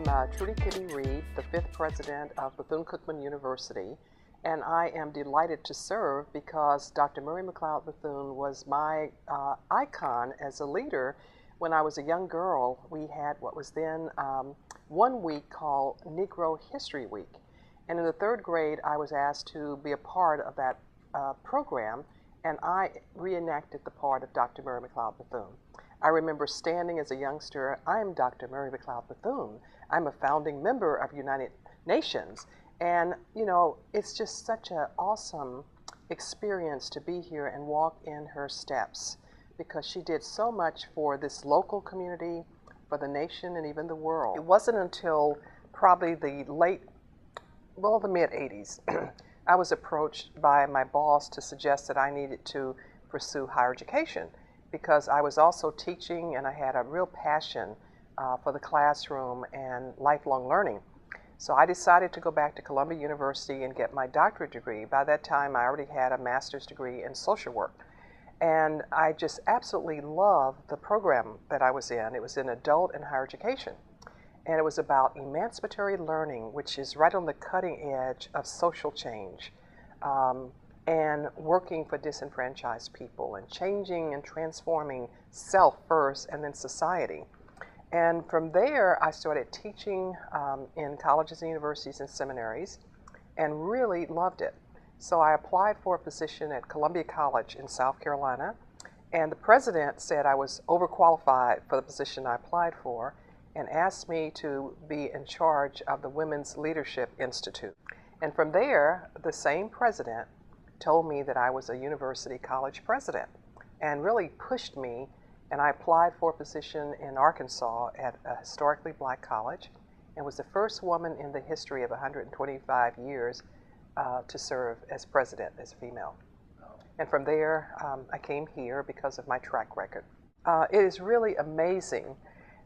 I'm Trudy Kitty Reed, the 5th president of Bethune Cookman University, and I am delighted to serve because Dr. Murray McLeod Bethune was my icon as a leader. When I was a young girl, we had what was then 1 week called Negro History Week. And in the 3rd grade, I was asked to be a part of that program, and I reenacted the part of Dr. Murray McLeod Bethune. I remember standing as a youngster, I'm Dr. Murray McLeod Bethune. I'm a founding member of United Nations. And, you know, it's just such an awesome experience to be here and walk in her steps because she did so much for this local community, for the nation, and even the world. It wasn't until probably the mid-80s, I was approached by my boss to suggest that I needed to pursue higher education because I was also teaching and I had a real passion for the classroom and lifelong learning. So I decided to go back to Columbia University and get my doctorate degree. By that time, I already had a master's degree in social work. And I just absolutely loved the program that I was in. It was in adult and higher education. And it was about emancipatory learning, which is right on the cutting edge of social change, and working for disenfranchised people and changing and transforming self first and then society. And from there, I started teaching in colleges and universities and seminaries and really loved it. So I applied for a position at Columbia College in South Carolina, and the president said I was overqualified for the position I applied for and asked me to be in charge of the Women's Leadership Institute. And from there, the same president told me that I was a university college president and really pushed me, and I applied for a position in Arkansas at a historically black college and was the first woman in the history of 125 years to serve as president as a female. And from there, I came here because of my track record. It is really amazing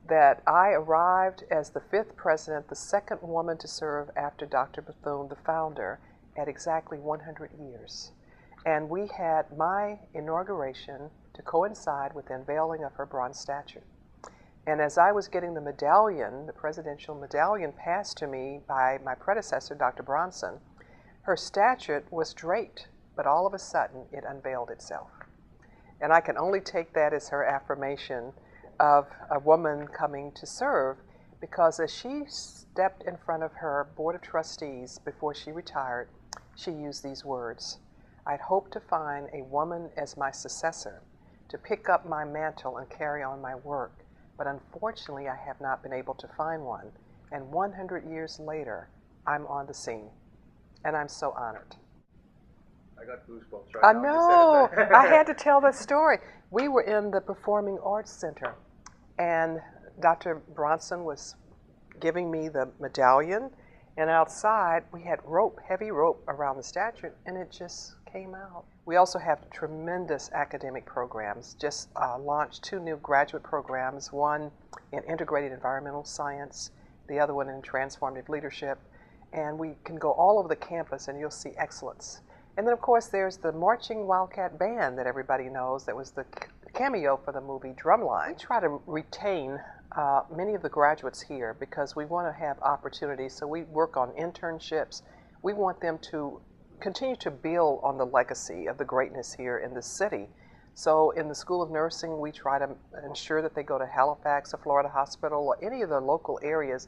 that I arrived as the 5th president, the 2nd woman to serve after Dr. Bethune, the founder, at exactly 100 years. And we had my inauguration to coincide with the unveiling of her bronze statue. And as I was getting the medallion, the presidential medallion, passed to me by my predecessor, Dr. Bronson, her statue was draped, but all of a sudden it unveiled itself. And I can only take that as her affirmation of a woman coming to serve, because as she stepped in front of her board of trustees before she retired, she used these words: "I'd hoped to find a woman as my successor to pick up my mantle and carry on my work, but unfortunately I have not been able to find one, and 100 years later I'm on the scene, and I'm so honored." I got goosebumps right I now. know. I had to tell that story. We were in the Performing Arts Center, and Dr. Bronson was giving me the medallion, and outside we had rope, heavy rope around the statue, and it just came out. We also have tremendous academic programs. Just launched 2 new graduate programs, one in integrated environmental science, the other one in transformative leadership, and we can go all over the campus and you'll see excellence. And then, of course, there's the Marching Wildcat Band that everybody knows that was the cameo for the movie Drumline. We try to retain many of the graduates here because we want to have opportunities, so we work on internships. We want them to continue to build on the legacy of the greatness here in this city. So in the School of Nursing, we try to ensure that they go to Halifax or Florida Hospital or any of the local areas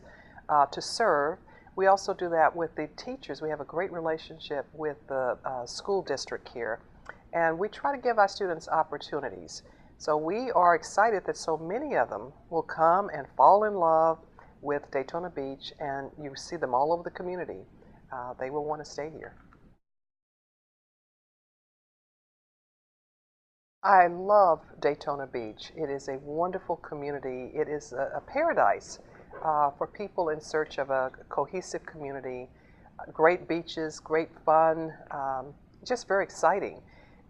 to serve. We also do that with the teachers. We have a great relationship with the school district here, and we try to give our students opportunities. So we are excited that so many of them will come and fall in love with Daytona Beach, and you see them all over the community. They will want to stay here. I love Daytona Beach. It is a wonderful community. It is a paradise for people in search of a cohesive community. Great beaches, great fun, just very exciting.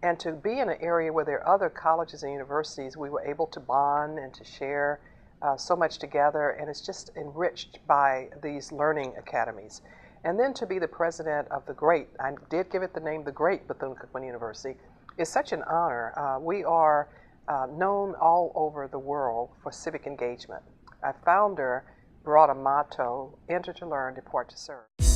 And to be in an area where there are other colleges and universities, we were able to bond and to share so much together, and it's just enriched by these learning academies. And then to be the president of the great, I did give it the name, the great Bethune Cookman University, is such an honor. We are known all over the world for civic engagement. Our founder brought a motto, enter to learn, depart to serve.